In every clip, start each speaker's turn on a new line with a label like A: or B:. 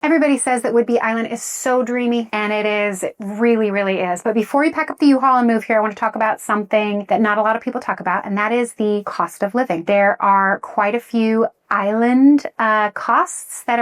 A: Everybody says that Whidbey Island is so dreamy, and it is. It really, really is. But before you pack up the U-Haul and move here, I want to talk about something that not a lot of people talk about, and that is the cost of living. There are quite a few island costs that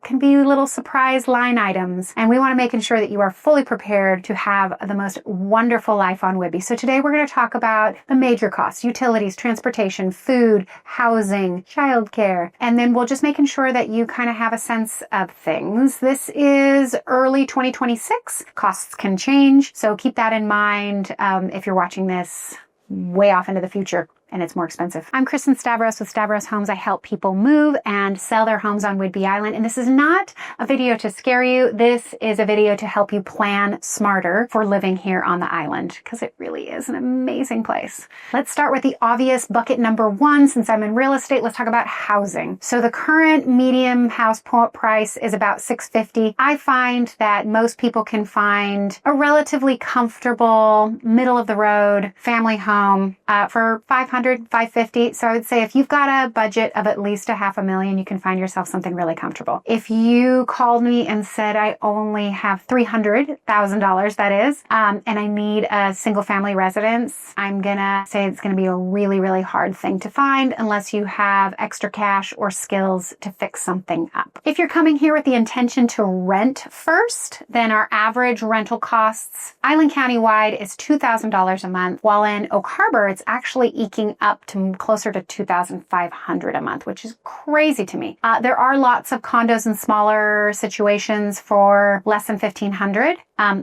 A: can be little surprise line items, and we want to make sure that you are fully prepared to have the most wonderful life on Whidbey. So today we're going to talk about the major costs: utilities, transportation, food, housing, childcare, and then we'll just making sure that you kind of have a sense of things. This is early 2026. Costs can change, so keep that in mind if you're watching this way off into the future and it's more expensive. I'm Kristen Stavros with Stavros Homes. I help people move and sell their homes on Whidbey Island. And this is not a video to scare you. This is a video to help you plan smarter for living here on the island, because it really is an amazing place. Let's start with the obvious bucket number one. Since I'm in real estate, let's talk about housing. So the current medium house price is about $650. I find that most people can find a relatively comfortable, middle of the road family home for $500, $550. So I would say if you've got a budget of at least $500,000, you can find yourself something really comfortable. If you called me and said, I only have $300,000, that is, and I need a single family residence, I'm gonna say it's gonna be a really, really hard thing to find unless you have extra cash or skills to fix something up. If you're coming here with the intention to rent first, then our average rental costs Island County wide is $2,000 a month, while in Oak Harbor it's actually eking up to closer to $2,500 a month, which is crazy to me. There are lots of condos and smaller situations for less than $1,500.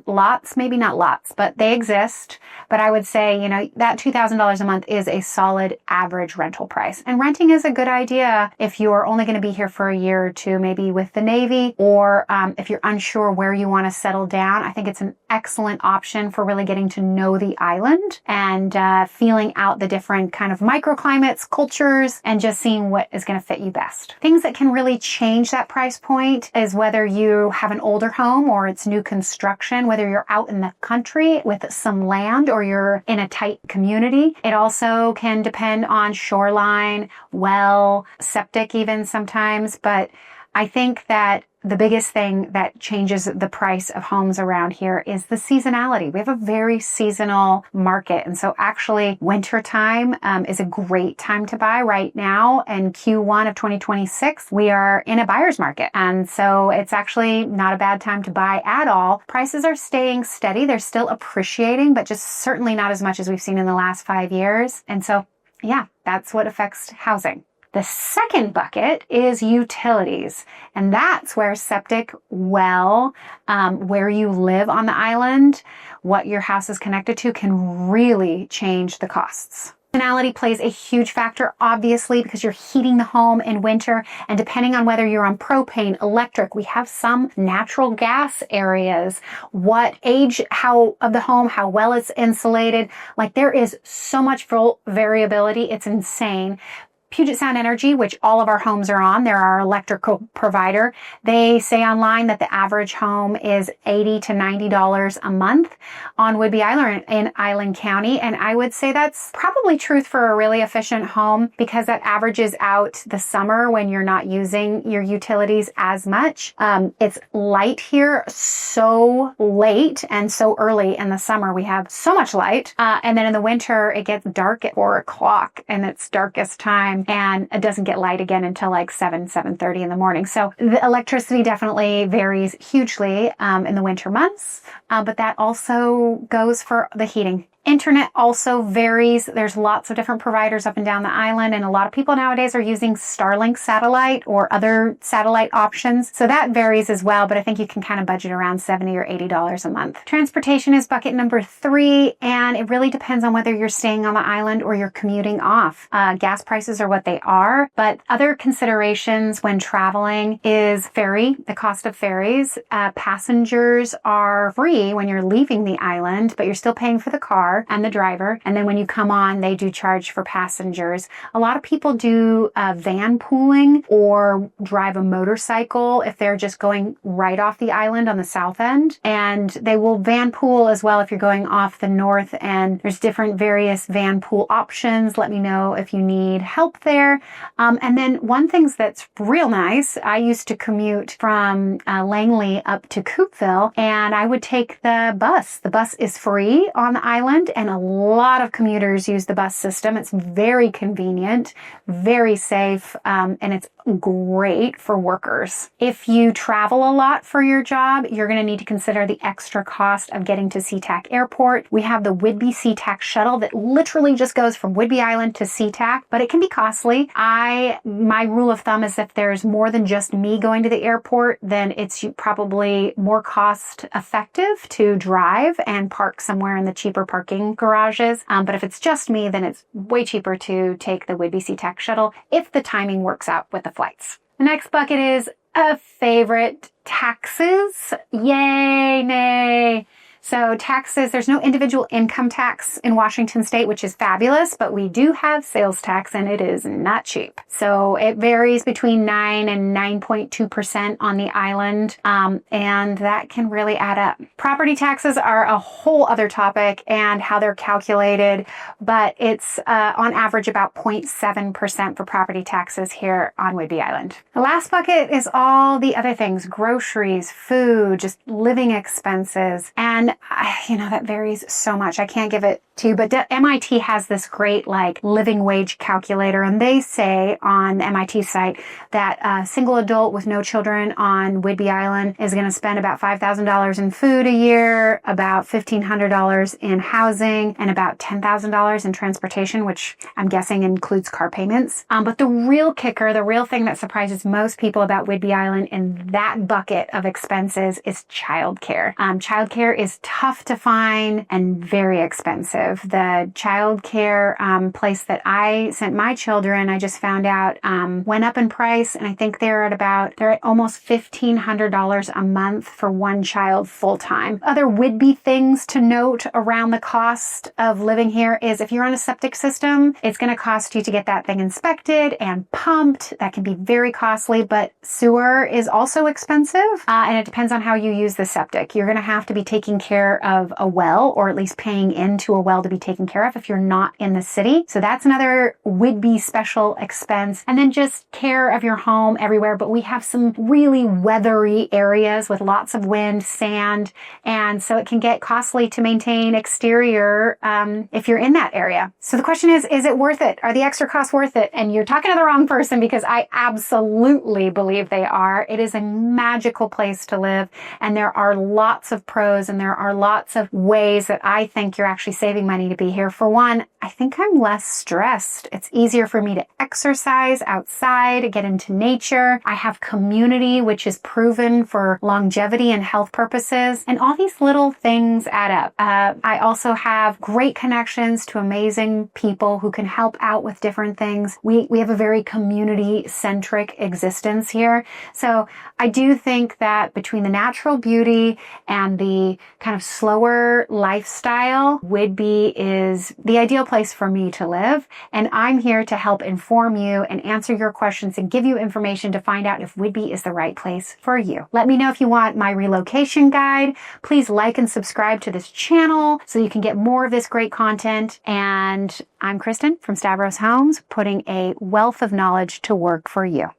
A: Lots, maybe not lots, but they exist. But I would say, that $2,000 a month is a solid average rental price. And renting is a good idea if you're only going to be here for a year or two, maybe with the Navy, or if you're unsure where you want to settle down. I think it's an excellent option for really getting to know the island and feeling out the different kind of microclimates, cultures, and just seeing what is going to fit you best. Things that can really change that price point is whether you have an older home or it's new construction, whether you're out in the country with some land or you're in a tight community. It also can depend on shoreline, well, septic even sometimes, but I think that the biggest thing that changes the price of homes around here is the seasonality. We have a very seasonal market. And so actually winter time is a great time to buy right now. In Q1 of 2026, we are in a buyer's market. And so it's actually not a bad time to buy at all. Prices are staying steady. They're still appreciating, but just certainly not as much as we've seen in the last 5 years. And so, yeah, that's what affects housing. The second bucket is utilities, and that's where septic, well, where you live on the island, what your house is connected to can really change the costs. Seasonality plays a huge factor, obviously, because you're heating the home in winter, and depending on whether you're on propane, electric, we have some natural gas areas, what age of the home, how well it's insulated. Like, there is so much variability. It's insane. Puget Sound Energy, which all of our homes are on, they're our electrical provider. They say online that the average home is $80 to $90 a month on Whidbey Island in Island County. And I would say that's probably truth for a really efficient home, because that averages out the summer when you're not using your utilities as much. It's light here so late and so early in the summer. We have so much light. And then in the winter, it gets dark at 4 o'clock and it's darkest time. And it doesn't get light again until like 7:30 in the morning. So the electricity definitely varies hugely in the winter months, but that also goes for the heating. Internet also varies. There's lots of different providers up and down the island, and a lot of people nowadays are using Starlink satellite or other satellite options. So that varies as well, but I think you can kind of budget around $70 or $80 a month. Transportation is bucket number 3, and it really depends on whether you're staying on the island or you're commuting off. Gas prices are what they are, but other considerations when traveling is the cost of ferries. Passengers are free when you're leaving the island, but you're still paying for the car. car and the driver. And then when you come on, they do charge for passengers. A lot of people do van pooling or drive a motorcycle if they're just going right off the island on the south end. And they will van pool as well if you're going off the north end. There's different various van pool options. Let me know if you need help there. And then one thing that's real nice, I used to commute from Langley up to Coupeville, and I would take the bus. The bus is free on the island, and a lot of commuters use the bus system. It's very convenient, very safe, and it's great for workers. If you travel a lot for your job, you're going to need to consider the extra cost of getting to SeaTac Airport. We have the Whidbey SeaTac shuttle that literally just goes from Whidbey Island to SeaTac, but it can be costly. My rule of thumb is if there's more than just me going to the airport, then it's probably more cost effective to drive and park somewhere in the cheaper parking garages. But if it's just me, then it's way cheaper to take the Whidbey SeaTac shuttle if the timing works out with the flights. The next bucket is a favorite: taxes. Yay, nay. So taxes, there's no individual income tax in Washington state, which is fabulous, but we do have sales tax and it is not cheap. So it varies between 9 and 9.2% on the island, and that can really add up. Property taxes are a whole other topic and how they're calculated, but it's on average about 0.7% for property taxes here on Whidbey Island. The last bucket is all the other things: groceries, food, just living expenses. And that varies so much. I can't give it to you, but MIT has this great living wage calculator, and they say on the MIT site that a single adult with no children on Whidbey Island is going to spend about $5,000 in food a year, about $1,500 in housing, and about $10,000 in transportation, which I'm guessing includes car payments. But the real kicker, the real thing that surprises most people about Whidbey Island in that bucket of expenses is childcare. Childcare is tough to find and very expensive. The childcare place that I sent my children, I just found out, went up in price, and I think they're at almost $1,500 a month for one child full time. Other Whidbey things to note around the cost of living here is if you're on a septic system, it's going to cost you to get that thing inspected and pumped. That can be very costly, but sewer is also expensive, and it depends on how you use the septic. You're going to have to be taking care of a well, or at least paying into a well to be taken care of if you're not in the city. So that's another Whidbey special expense. And then just care of your home everywhere. But we have some really weathery areas with lots of wind, sand, and so it can get costly to maintain exterior if you're in that area. So the question is it worth it? Are the extra costs worth it? And you're talking to the wrong person, because I absolutely believe they are. It is a magical place to live, and there are lots of pros and there are lots of ways that I think you're actually saving money to be here. For one, I think I'm less stressed. It's easier for me to exercise outside, get into nature. I have community, which is proven for longevity and health purposes. And all these little things add up. I also have great connections to amazing people who can help out with different things. We have a very community-centric existence here. So I do think that between the natural beauty and the kind of slower lifestyle, Whidbey is the ideal place for me to live. And I'm here to help inform you and answer your questions and give you information to find out if Whidbey is the right place for you. Let me know if you want my relocation guide. Please like and subscribe to this channel so you can get more of this great content. And I'm Kristen from Stavros Homes, putting a wealth of knowledge to work for you.